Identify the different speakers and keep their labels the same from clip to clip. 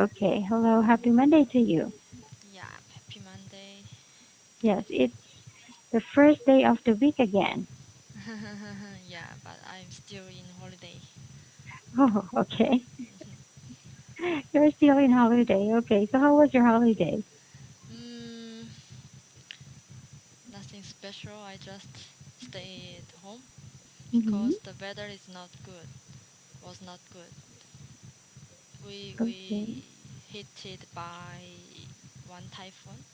Speaker 1: Okay, hello, happy Monday to you.
Speaker 2: Yeah, happy Monday.
Speaker 1: Yes, it's the first day of the week again.
Speaker 2: Yeah, but I'm still in holiday.
Speaker 1: Oh, okay. You're still in holiday. Okay, so how was your holiday?
Speaker 2: mm, Nothing special. I just stay at home
Speaker 1: Mm-hmm.
Speaker 2: because the weather is not good. Was not good.
Speaker 1: Okay.
Speaker 2: We hit by one typhoon,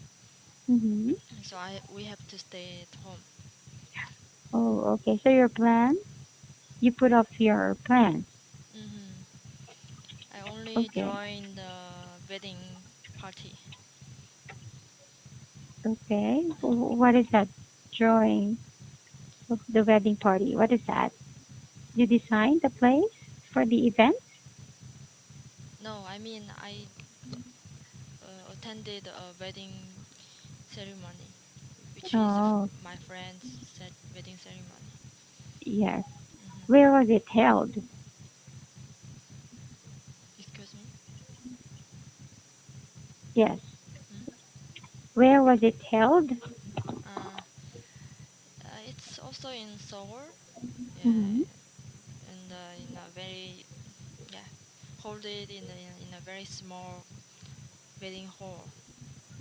Speaker 1: Mm-hmm.
Speaker 2: so I we have to stay at home.
Speaker 1: Oh, okay. So your plan? You put off your plan.
Speaker 2: hmm I only
Speaker 1: Okay.
Speaker 2: joined the wedding party.
Speaker 1: Okay.
Speaker 2: Mm.
Speaker 1: What is that drawing of the wedding party? What is that? You designed the place for the event?
Speaker 2: No, I mean I attended a wedding ceremony, which is
Speaker 1: Oh,
Speaker 2: my friend's wedding ceremony.
Speaker 1: yes.
Speaker 2: hmm
Speaker 1: Where was it held?
Speaker 2: Excuse me.
Speaker 1: Yes.
Speaker 2: Mm?
Speaker 1: Where was it held?
Speaker 2: Uh, it's also in Seoul. Yeah,
Speaker 1: Mm-hmm.
Speaker 2: and in a very yeah, hold it in a very small wedding hall,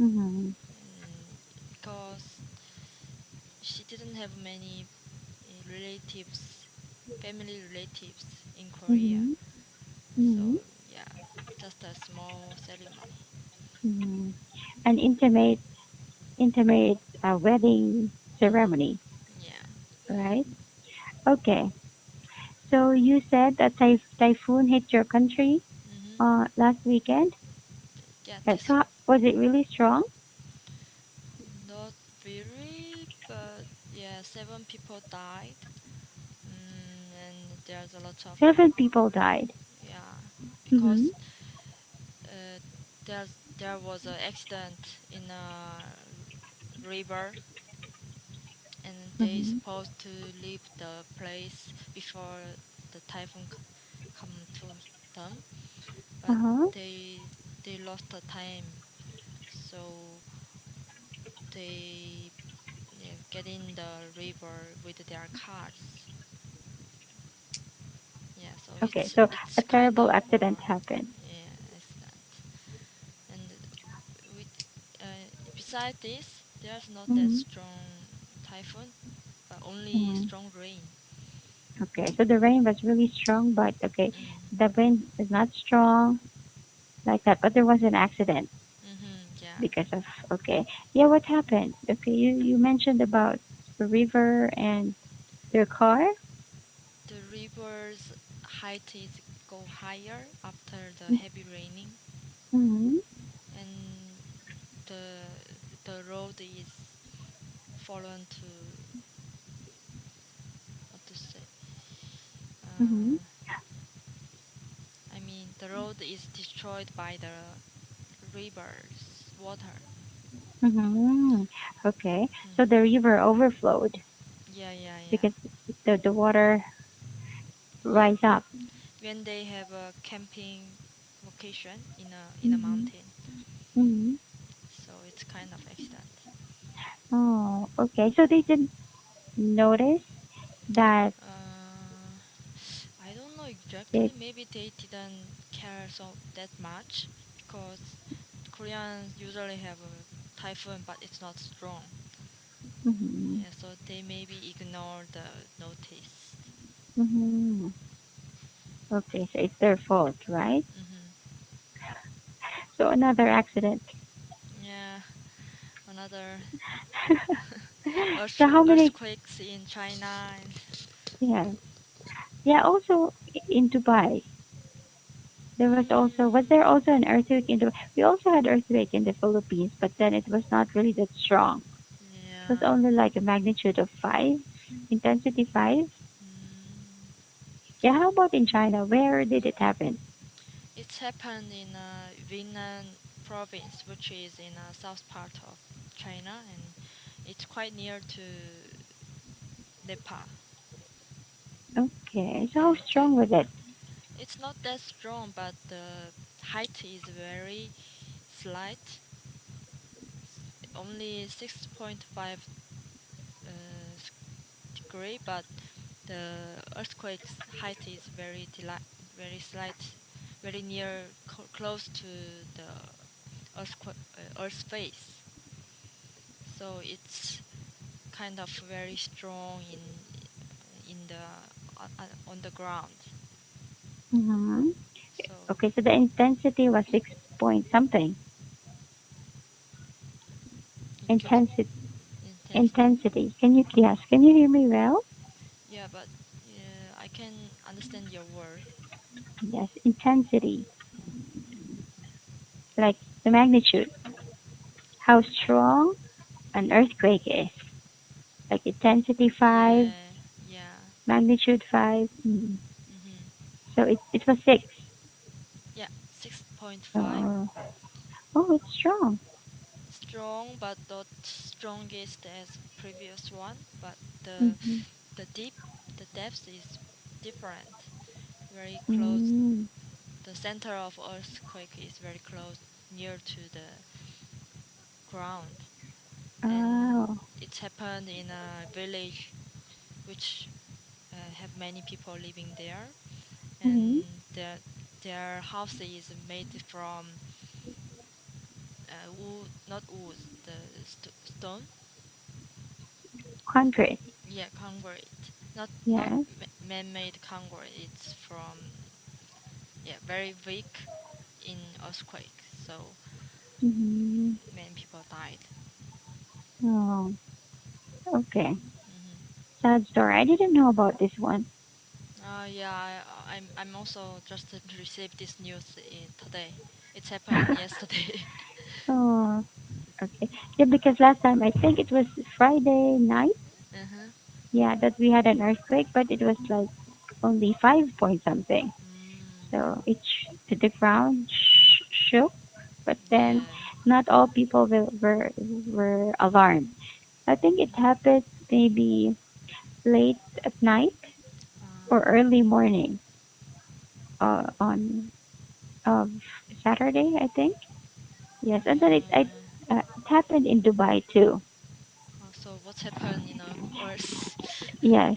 Speaker 1: Mm-hmm.
Speaker 2: and because she didn't have many relatives, family relatives in Korea,
Speaker 1: Mm-hmm.
Speaker 2: so
Speaker 1: Mm-hmm.
Speaker 2: yeah, just a small ceremony.
Speaker 1: Mm-hmm. An intimate wedding ceremony,
Speaker 2: Yeah.
Speaker 1: right? Okay. So you said that typhoon hit your country
Speaker 2: hmm
Speaker 1: last weekend.
Speaker 2: Yeah, this
Speaker 1: So was it really strong?
Speaker 2: not really, but yeah, 7 people died. And there's a lot of
Speaker 1: 7 people died.
Speaker 2: yeah,
Speaker 1: Mm-hmm.
Speaker 2: because uh, there was an accident in a river, and they
Speaker 1: Mm-hmm.
Speaker 2: supposed to leave the place before the typhoon come to them, but
Speaker 1: Uh-huh.
Speaker 2: they they lost the time, so they yeah, get in the river with their cars. Yeah, so
Speaker 1: Okay.
Speaker 2: it's
Speaker 1: So
Speaker 2: it's
Speaker 1: a
Speaker 2: kind
Speaker 1: terrible
Speaker 2: of
Speaker 1: accident happened.
Speaker 2: yeah accident. And with beside this, there's not that
Speaker 1: Mm-hmm.
Speaker 2: strong typhoon, but only
Speaker 1: Mm-hmm.
Speaker 2: strong rain.
Speaker 1: Okay. So the rain was really strong, but okay,
Speaker 2: Mm.
Speaker 1: the wind is not strong like that. But there was an accident
Speaker 2: Yeah,
Speaker 1: because of okay. Yeah. What happened? Okay. You mentioned about the river and their car.
Speaker 2: the river's height is go higher after the heavy raining,
Speaker 1: Mm-hmm.
Speaker 2: and the the road is fallen to what to say.
Speaker 1: Mm-hmm.
Speaker 2: Uh, I mean, the road is destroyed by the river's water.
Speaker 1: Mm-hmm. Okay. So
Speaker 2: hmm
Speaker 1: the river overflowed
Speaker 2: Yeah, yeah, yeah.
Speaker 1: because the water
Speaker 2: Yeah,
Speaker 1: rise up.
Speaker 2: when they have a camping location in a
Speaker 1: Mm-hmm.
Speaker 2: mountain,
Speaker 1: Mm-hmm.
Speaker 2: so it's kind of accident.
Speaker 1: Oh, okay. So they didn't notice that
Speaker 2: Uh, I don't know
Speaker 1: it.
Speaker 2: exactly. Maybe they didn't care so that much because Koreans usually have a typhoon, but it's not strong.
Speaker 1: Mm-hmm.
Speaker 2: Yeah, so they maybe ignore the notice.
Speaker 1: Mm-hmm. Okay, so it's their fault, right?
Speaker 2: hmm
Speaker 1: So another accident.
Speaker 2: Yeah, another
Speaker 1: So how many?
Speaker 2: earthquakes in China and
Speaker 1: Yeah, yeah. Also in Dubai, there was
Speaker 2: mm,
Speaker 1: there also an earthquake in Dubai? We also had earthquake in the Philippines, but then it was not really that strong. It was
Speaker 2: yeah.
Speaker 1: only like a magnitude of 5, intensity 5.
Speaker 2: Mm.
Speaker 1: Yeah, how about in China? Where did it happen?
Speaker 2: It's happened in Yunnan province, which is in a south part of China, and it's quite near to Nepal.
Speaker 1: Okay, so how
Speaker 2: Yeah,
Speaker 1: strong was it?
Speaker 2: it's not that strong, but the height is very slight, only 6.5 degree, but the earthquake's height is very slight, very near, close to the Earth's face. So it's kind of very strong in the on the ground.
Speaker 1: Mm-hmm.
Speaker 2: So
Speaker 1: Okay, so the intensity was 6 point something.
Speaker 2: intensity,
Speaker 1: Intensity.
Speaker 2: intensity.
Speaker 1: Intensity. Can you, yes, can you hear me well?
Speaker 2: Yeah, but I can understand your word.
Speaker 1: Yes, intensity. Like the magnitude. How strong an earthquake is. Like intensity 5,
Speaker 2: Yeah, yeah.
Speaker 1: magnitude 5. Mm.
Speaker 2: Mhm.
Speaker 1: So it was 6.
Speaker 2: Yeah, 6.5.
Speaker 1: Oh, oh, it's strong.
Speaker 2: Strong, but not strongest as previous one. But
Speaker 1: Mm-hmm.
Speaker 2: the deep, the depth is different. Very close.
Speaker 1: Mm.
Speaker 2: The center of earthquake is very close, near to the ground, and
Speaker 1: Oh.
Speaker 2: it happened in a village which have many people living there,
Speaker 1: Mm-hmm.
Speaker 2: and their house is made from wood, not wood, the stone.
Speaker 1: Concrete.
Speaker 2: Yeah, concrete. Not
Speaker 1: Yes.
Speaker 2: man-made concrete. It's from, yeah, very weak in earthquake. So
Speaker 1: Mm-hmm.
Speaker 2: many people died.
Speaker 1: Oh, okay.
Speaker 2: Hmm.
Speaker 1: Sad story. I didn't know about this one.
Speaker 2: Yeah, I'm also just received this news today. It's happened yesterday.
Speaker 1: Oh, okay. Yeah, because last time I think it was Friday night.
Speaker 2: Uh-huh.
Speaker 1: Yeah, that we had an earthquake, but it was like only 5 point something.
Speaker 2: Mm,
Speaker 1: So the ground shook, but then
Speaker 2: yeah.
Speaker 1: not all people were alarmed. I think it
Speaker 2: Mm.
Speaker 1: happened maybe late at night or
Speaker 2: Uh,
Speaker 1: early morning on of Saturday, I think. Yes, and then it happened in Dubai too.
Speaker 2: so what's happened, worse?
Speaker 1: Yes,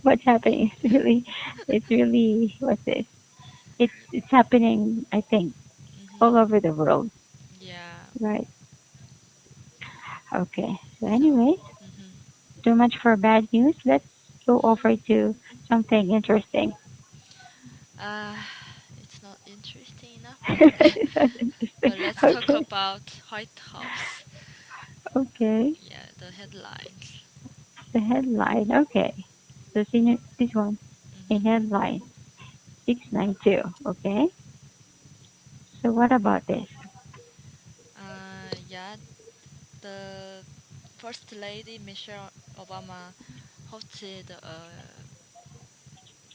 Speaker 1: what's happening is really, it's really what's this? It's happening. I think
Speaker 2: Mm-hmm.
Speaker 1: all over the world,
Speaker 2: Yeah.
Speaker 1: right? Okay. So,
Speaker 2: So,
Speaker 1: anyways,
Speaker 2: mm-hmm.
Speaker 1: too much for bad news. Let's go
Speaker 2: Mm-hmm.
Speaker 1: over to something interesting.
Speaker 2: Uh, it's not interesting enough, but
Speaker 1: It's not interesting.
Speaker 2: but let's talk
Speaker 1: Okay.
Speaker 2: about White House.
Speaker 1: Okay.
Speaker 2: Yeah, the headlines.
Speaker 1: The headline. Okay. So, senior, this one. A
Speaker 2: Mm-hmm.
Speaker 1: headline. 692. Okay. So, what about this?
Speaker 2: Yeah, the First Lady Michelle Obama hosted a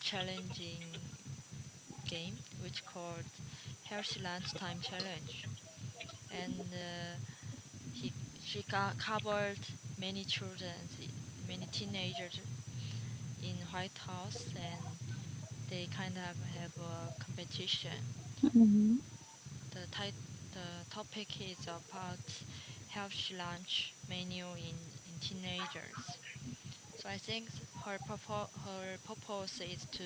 Speaker 2: challenging game which called Healthy Lunchtime Challenge, and he she covered many children, many teenagers in White House, and they kind of have a competition.
Speaker 1: Hmm.
Speaker 2: The the topic is about healthy lunch menu in teenagers. So I think her purpose is to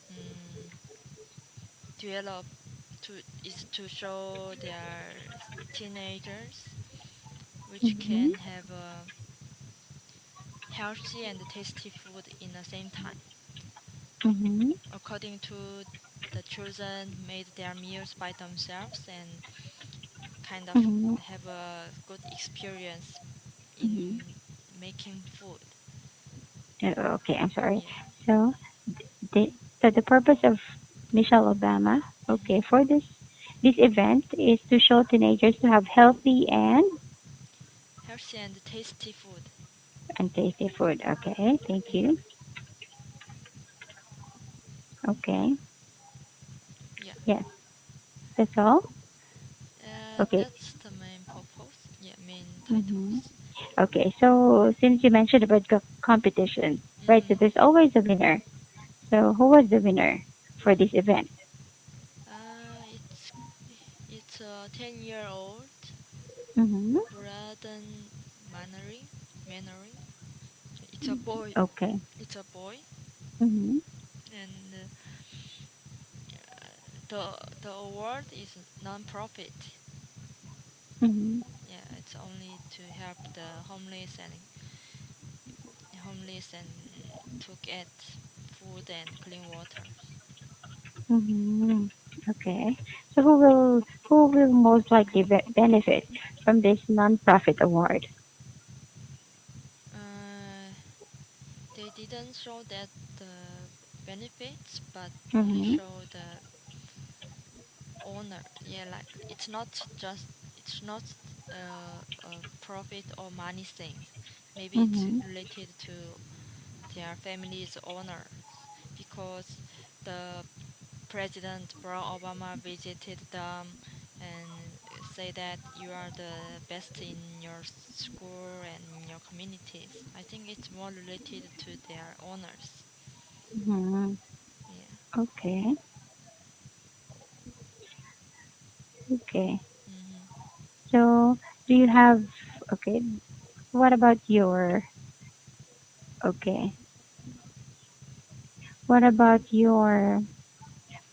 Speaker 2: um, develop to show their teenagers which
Speaker 1: Hmm.
Speaker 2: can have a healthy and tasty food in the same time.
Speaker 1: Hmm.
Speaker 2: According to the children made their meals by themselves and kind of
Speaker 1: Hmm.
Speaker 2: have a good experience
Speaker 1: Hmm.
Speaker 2: in making food.
Speaker 1: Okay, I'm sorry.
Speaker 2: Yeah.
Speaker 1: So, the, the purpose of Michelle Obama,
Speaker 2: Hmm.
Speaker 1: okay, for this event is to show teenagers to have healthy
Speaker 2: Healthy and tasty food.
Speaker 1: and tasty food. Okay, thank
Speaker 2: Hmm.
Speaker 1: you. Okay,
Speaker 2: Yeah.
Speaker 1: yes, that's all. Okay.
Speaker 2: That's the main purpose. Yeah, main
Speaker 1: Hmm.
Speaker 2: titles.
Speaker 1: Okay, so since you mentioned about competition, right? So
Speaker 2: Mm-hmm.
Speaker 1: there's always a winner. So who was the winner for this event?
Speaker 2: It's It's a 10-year-old
Speaker 1: Mm-hmm.
Speaker 2: Braden Mannering. It's a boy.
Speaker 1: Okay.
Speaker 2: It's a boy,
Speaker 1: Mm-hmm.
Speaker 2: and the award is non-profit.
Speaker 1: Mm-hmm.
Speaker 2: Yeah, it's only to help the homeless and to get food and clean water.
Speaker 1: Mm-hmm. Okay. So who will most likely benefit from this non-profit award?
Speaker 2: Uh, they didn't show that the benefits, but only
Speaker 1: Mm-hmm.
Speaker 2: show the owner. Yeah, like it's not a profit or money thing. Maybe it's
Speaker 1: Mm-hmm.
Speaker 2: related to their family's owners because the President Barack Obama visited them and say that you are the best in your school and in your communities. I think it's more related to their owners.
Speaker 1: Mm-hmm.
Speaker 2: Yeah.
Speaker 1: Okay. Okay.
Speaker 2: Mhm.
Speaker 1: So do you have okay? What about your okay? What about your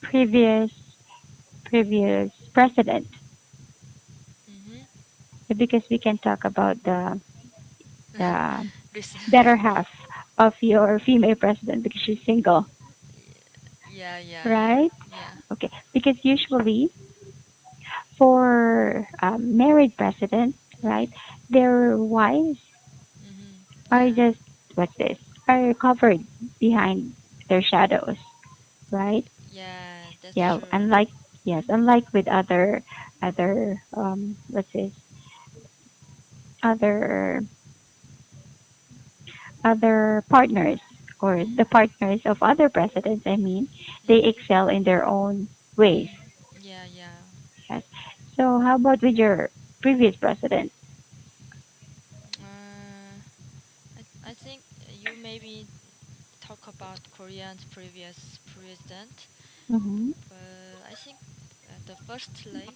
Speaker 1: previous previous president?
Speaker 2: Mhm.
Speaker 1: Because we can talk about the
Speaker 2: This.
Speaker 1: better half of your female president because she's single,
Speaker 2: Yeah, yeah, yeah,
Speaker 1: right?
Speaker 2: yeah.
Speaker 1: Okay, because usually for married president, right,
Speaker 2: Mhm.
Speaker 1: their wives
Speaker 2: Mhm.
Speaker 1: are
Speaker 2: Yeah.
Speaker 1: just what's this? Are covered behind their shadows, right?
Speaker 2: Yeah, that's
Speaker 1: Yeah,
Speaker 2: true.
Speaker 1: unlike yes, unlike with other what's this? Other other partners or the
Speaker 2: Mhm.
Speaker 1: partners of other presidents, I mean, they
Speaker 2: Mhm.
Speaker 1: excel in their own ways.
Speaker 2: Mhm. Yeah, yeah.
Speaker 1: Yes. So how about with your previous president?
Speaker 2: Uh, I think you maybe talk about Korean's previous president,
Speaker 1: Mhm.
Speaker 2: but I think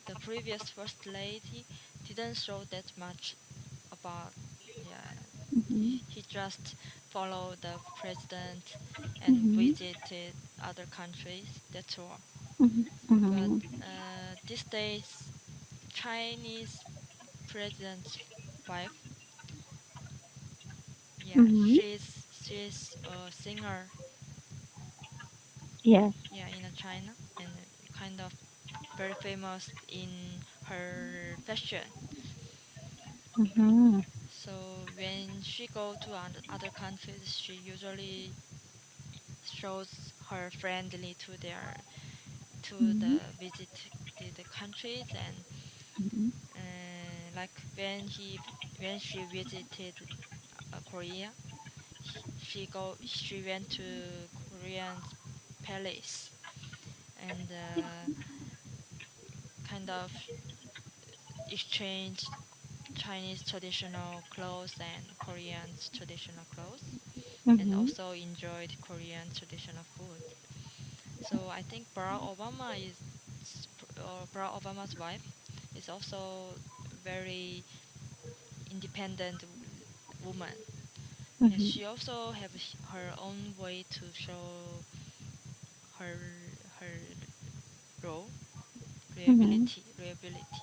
Speaker 2: the previous first lady, didn't show that much about. Yeah,
Speaker 1: Mhm.
Speaker 2: he just followed the president and
Speaker 1: Mhm.
Speaker 2: visited other countries. That's all.
Speaker 1: Mhm.
Speaker 2: But
Speaker 1: Mhm.
Speaker 2: these days, Chinese president's wife, yeah,
Speaker 1: Mhm.
Speaker 2: she's a singer,
Speaker 1: Yes.
Speaker 2: yeah, in China, and kind of very famous in her fashion.
Speaker 1: Mhm.
Speaker 2: So when she go to other countries, she usually shows her friendly to to
Speaker 1: Mhm.
Speaker 2: the the countries, and
Speaker 1: Mhm.
Speaker 2: like when she visited Korea, she went to Korean palace and kind of exchanged Chinese traditional clothes and Korean traditional clothes, and
Speaker 1: Mhm.
Speaker 2: also enjoyed Korean traditional food. So I think Barack Obama's wife is also very independent woman, and
Speaker 1: Mhm.
Speaker 2: she also have her own way to show her role,
Speaker 1: Mhm.
Speaker 2: reliability.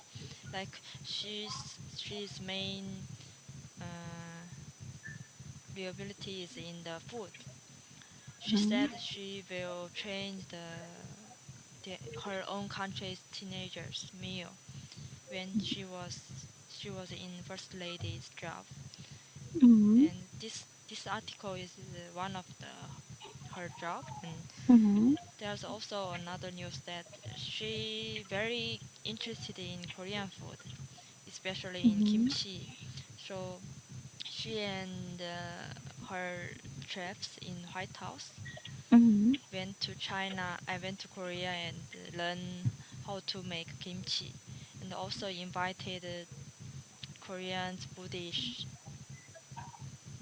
Speaker 2: Like she's main uh, reliability is in the food. She
Speaker 1: Mhm.
Speaker 2: said she will change her own country's teenagers meal when she was in first lady's job.
Speaker 1: Mhm.
Speaker 2: And this article is one of the her job, and
Speaker 1: Mhm.
Speaker 2: there's also another news that she very interested in Korean food, especially in
Speaker 1: Mhm.
Speaker 2: kimchi. So she and her chefs in White House
Speaker 1: Mhm.
Speaker 2: went to China. I went to Korea and learn how to make kimchi, and also invited Koreans Buddhist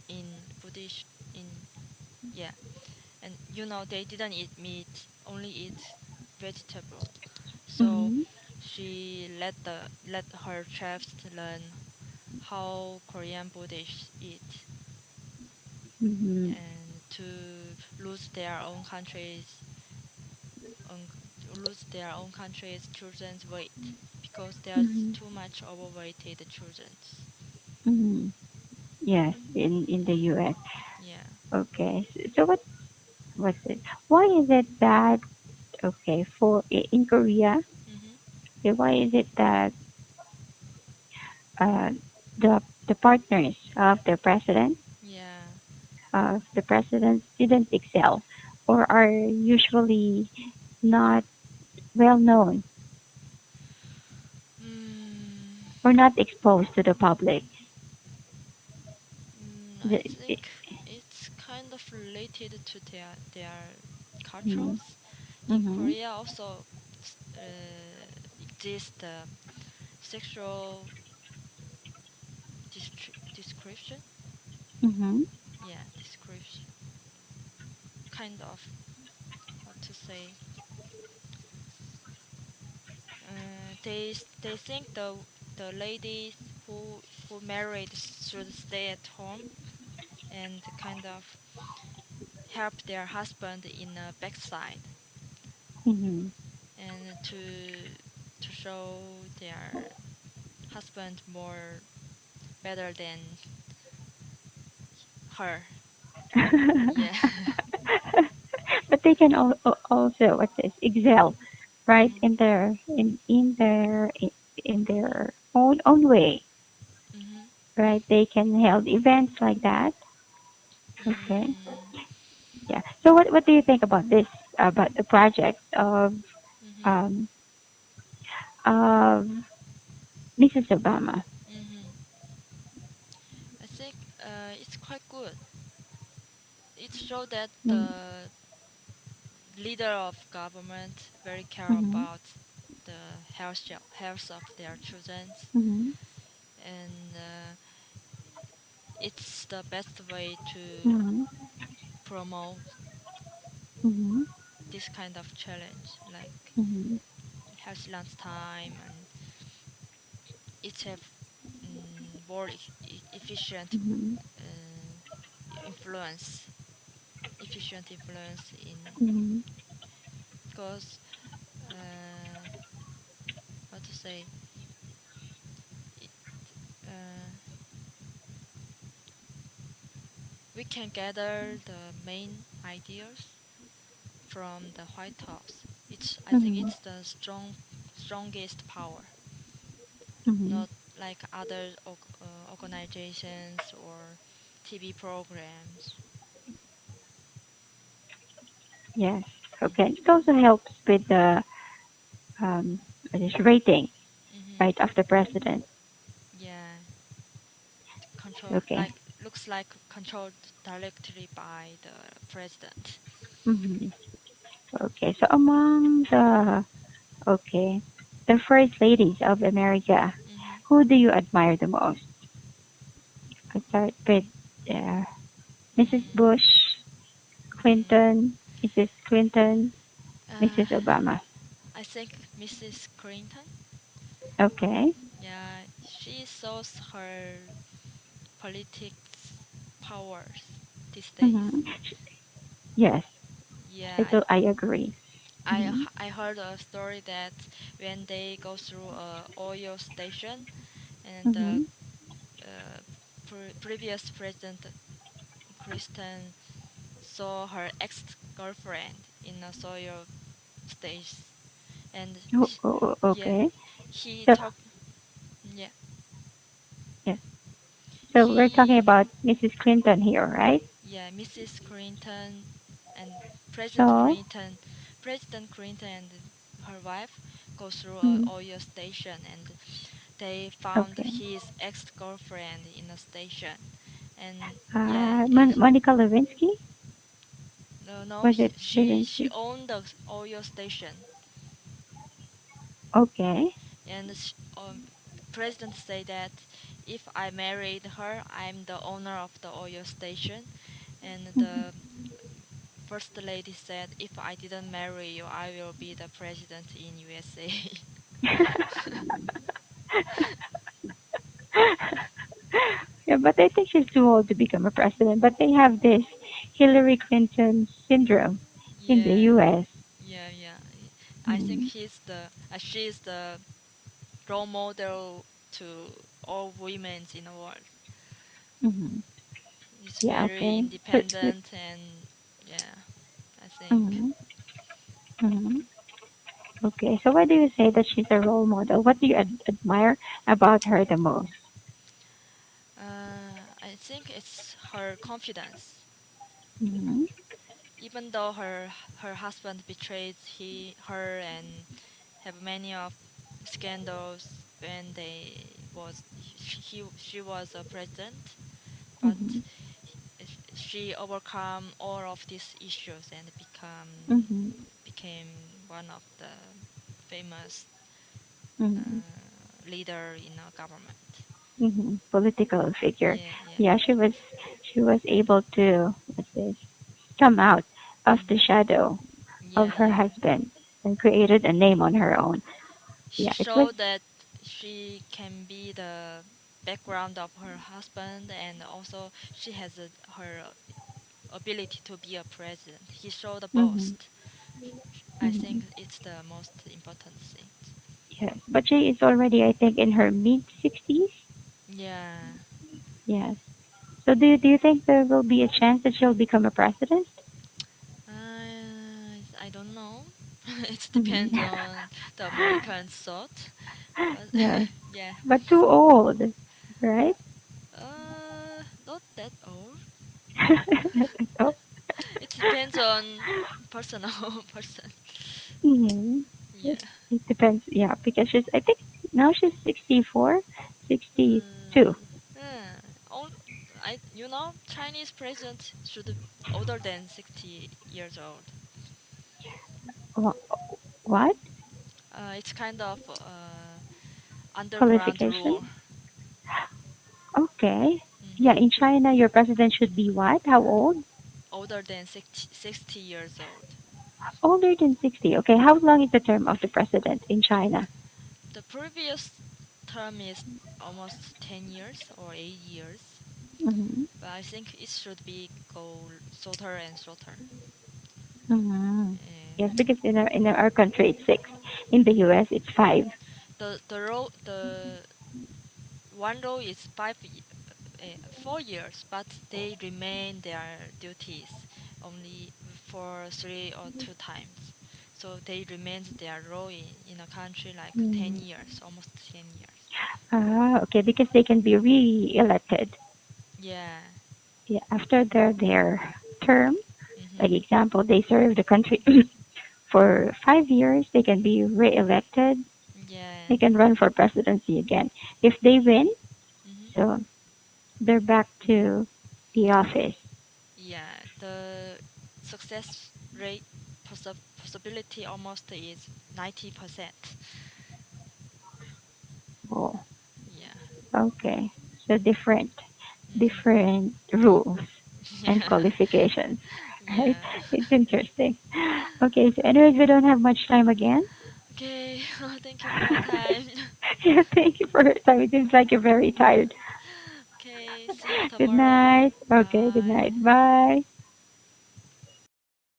Speaker 2: in yeah. And they didn't eat meat, only eat vegetable. So
Speaker 1: Mhm.
Speaker 2: she let her chefs learn how Korean Buddhists eat
Speaker 1: Mm-hmm.
Speaker 2: and to lose their own own, country's children's weight because there's
Speaker 1: Mm-hmm.
Speaker 2: too much overweighted children's.
Speaker 1: Mm-hmm. Yes, in the U.S.
Speaker 2: Yeah.
Speaker 1: Okay. So what was it? Why is it that okay for in Korea?
Speaker 2: Mhm.
Speaker 1: Okay, why is it that uh, the the partners of
Speaker 2: Yeah.
Speaker 1: the president didn't excel, or are usually not well known
Speaker 2: Mm,
Speaker 1: or not exposed to the public?
Speaker 2: I
Speaker 1: The,
Speaker 2: think it's kind of related to their
Speaker 1: mm-hmm.
Speaker 2: cultures. In
Speaker 1: Mm-hmm.
Speaker 2: Korea, also exists the sexual description.
Speaker 1: Mm-hmm.
Speaker 2: Yeah, description. Kind of how to say. They think the ladies who married should stay at home and kind of help their husband in a backside
Speaker 1: Mm-hmm.
Speaker 2: and to show their husband more better than her. Yeah.
Speaker 1: But they can also what's this excel, right?
Speaker 2: Mhm.
Speaker 1: In their own way,
Speaker 2: Mhm.
Speaker 1: right? They can hold events like that. Okay,
Speaker 2: Mm,
Speaker 1: yeah. So what do you think about this about the project
Speaker 2: mhm.
Speaker 1: um of Mrs. Obama?
Speaker 2: Mhm. I think it's quite good. It shows that
Speaker 1: Mm-hmm.
Speaker 2: the leader of government very care
Speaker 1: Mm-hmm.
Speaker 2: about the health of their children,
Speaker 1: Mm-hmm.
Speaker 2: and it's the best way to
Speaker 1: Mm-hmm.
Speaker 2: promote
Speaker 1: Mm-hmm.
Speaker 2: this kind of challenge, like
Speaker 1: Mm-hmm.
Speaker 2: health lunchtime, and it's have more efficient
Speaker 1: Mm-hmm.
Speaker 2: uh, influence, in
Speaker 1: Mm-hmm.
Speaker 2: because uh, how to say it, uh, we can gather the main ideas from the White House. I think
Speaker 1: Mm-hmm.
Speaker 2: it's the strongest power,
Speaker 1: Mm-hmm.
Speaker 2: not like other organizations or TV programs.
Speaker 1: Yes.
Speaker 2: Mhm.
Speaker 1: Okay. It also helps with the this rating,
Speaker 2: Mhm.
Speaker 1: right, of the president.
Speaker 2: Yeah. Control
Speaker 1: Okay.
Speaker 2: like looks like controlled directly by the president.
Speaker 1: Mm-hmm. Okay. So among okay, the first ladies of America,
Speaker 2: Mhm.
Speaker 1: who do you admire the most? I start with uh, Mrs.
Speaker 2: Mm.
Speaker 1: Bush,
Speaker 2: Mm.
Speaker 1: Clinton, Mrs. Clinton,
Speaker 2: Uh,
Speaker 1: Mrs. Obama.
Speaker 2: I think Mrs. Clinton.
Speaker 1: Okay.
Speaker 2: Yeah, she shows her politics powers these days.
Speaker 1: Mm-hmm. Yes,
Speaker 2: Yeah,
Speaker 1: I agree. Mm-hmm.
Speaker 2: I heard a story that when they go through a oil station and the
Speaker 1: Mm-hmm.
Speaker 2: previous president Kristen saw her ex-girlfriend in a oil station and yeah,
Speaker 1: Okay.
Speaker 2: he
Speaker 1: So
Speaker 2: talked. Yeah,
Speaker 1: yes. So we're talking
Speaker 2: he
Speaker 1: about Mrs. Clinton here, right?
Speaker 2: yeah, Mrs. Clinton and President
Speaker 1: So.
Speaker 2: Clinton, President Clinton and her wife go through a
Speaker 1: Mm,
Speaker 2: oil station and they found
Speaker 1: okay.
Speaker 2: his ex-girlfriend in a station, and yeah,
Speaker 1: Monica Lewinsky?
Speaker 2: no,
Speaker 1: Was it
Speaker 2: she
Speaker 1: Lewinsky?
Speaker 2: owned the oil station,
Speaker 1: Okay.
Speaker 2: and president said that if I married her, I'm the owner of the oil station, and the
Speaker 1: Mm-hmm.
Speaker 2: first lady said, if I didn't marry you, I will be the president in USA.
Speaker 1: Yeah, but I think she's too old to become a president. But they have this Hillary Clinton syndrome in the
Speaker 2: Yeah,
Speaker 1: U.S.
Speaker 2: yeah. I think
Speaker 1: Mm-hmm.
Speaker 2: she's the role model to all women in the world.
Speaker 1: Mm-hmm.
Speaker 2: It's
Speaker 1: Yeah.
Speaker 2: very
Speaker 1: Okay. So.
Speaker 2: independent and yeah, I think.
Speaker 1: Mm-hmm. Mm-hmm. Okay. So why do you say that she's a role model? What do you admire about her the most?
Speaker 2: I think it's her confidence.
Speaker 1: Mm-hmm.
Speaker 2: Even though her husband betrays her and have many of scandals when she was a president,
Speaker 1: Mm-hmm.
Speaker 2: but she overcome all of these issues and
Speaker 1: Mm-hmm.
Speaker 2: became one of the famous
Speaker 1: Mm-hmm.
Speaker 2: leader in our government.
Speaker 1: Political figure.
Speaker 2: Yeah, yeah.
Speaker 1: Yeah, she was able to, what's this, come out of the
Speaker 2: Mhm.
Speaker 1: shadow of
Speaker 2: Yeah,
Speaker 1: her
Speaker 2: yeah.
Speaker 1: husband and created a name on her own.
Speaker 2: She
Speaker 1: Yeah, it was.
Speaker 2: showed that she can be the background of her husband, and also she has her ability to be a president. He showed
Speaker 1: Hmm.
Speaker 2: both. I
Speaker 1: Hmm.
Speaker 2: think it's the most important thing.
Speaker 1: Yes, but she is already, I think, in her mid 60s.
Speaker 2: Yeah.
Speaker 1: Yes. So do you think there will be a chance that she'll become a president?
Speaker 2: I don't know. It
Speaker 1: Hmm.
Speaker 2: depends on the American thought, but
Speaker 1: Yes,
Speaker 2: yeah.
Speaker 1: but too old, right?
Speaker 2: Not that old.
Speaker 1: So,
Speaker 2: It depends on personal person.
Speaker 1: hmm.
Speaker 2: Yeah.
Speaker 1: It depends. Yeah, because I think now she's 64, 62.
Speaker 2: Yeah. Old, Chinese president should older than 60 years old.
Speaker 1: Wha- What?
Speaker 2: It's kind of underground
Speaker 1: Qualification?
Speaker 2: rule.
Speaker 1: Okay. Yeah,
Speaker 2: Hmm.
Speaker 1: in China, your president should be what? How old?
Speaker 2: Older than 60 years old.
Speaker 1: Older than 60. Okay, how long is the term of the president in China?
Speaker 2: The previous term is almost 10 years or 8 years,
Speaker 1: Hmm.
Speaker 2: but I think it should be go shorter and shorter.
Speaker 1: Hmm. Yes,
Speaker 2: And
Speaker 1: because in our country it's 6. In the U.S. it's 5.
Speaker 2: the one row is 4 years, but they remain their duties only for 3 or 2 times. So they remain their role in a country like 10
Speaker 1: Mm.
Speaker 2: years, almost 10 years.
Speaker 1: Ah, okay, because they can be re-elected.
Speaker 2: Yeah.
Speaker 1: Yeah, after their term. Like
Speaker 2: Mhm.
Speaker 1: example, they serve the country for 5 years. They can be re-elected.
Speaker 2: Yeah.
Speaker 1: They can run for presidency again. If they win,
Speaker 2: Mhm.
Speaker 1: so they're back to the office.
Speaker 2: Yeah. The success rate possibility almost is 90%.
Speaker 1: Oh,
Speaker 2: Yeah.
Speaker 1: okay. So different,
Speaker 2: Mhm.
Speaker 1: different rules and
Speaker 2: Yeah.
Speaker 1: qualifications, right?
Speaker 2: Yeah.
Speaker 1: It's interesting. Okay, so anyways, we don't have much time again.
Speaker 2: Okay. Thank you for your time.
Speaker 1: Yeah, thank you for your time. It seems like you're very tired.
Speaker 2: Okay. See you
Speaker 1: Good
Speaker 2: tomorrow.
Speaker 1: night. Okay, good
Speaker 2: Bye.
Speaker 1: night. Bye.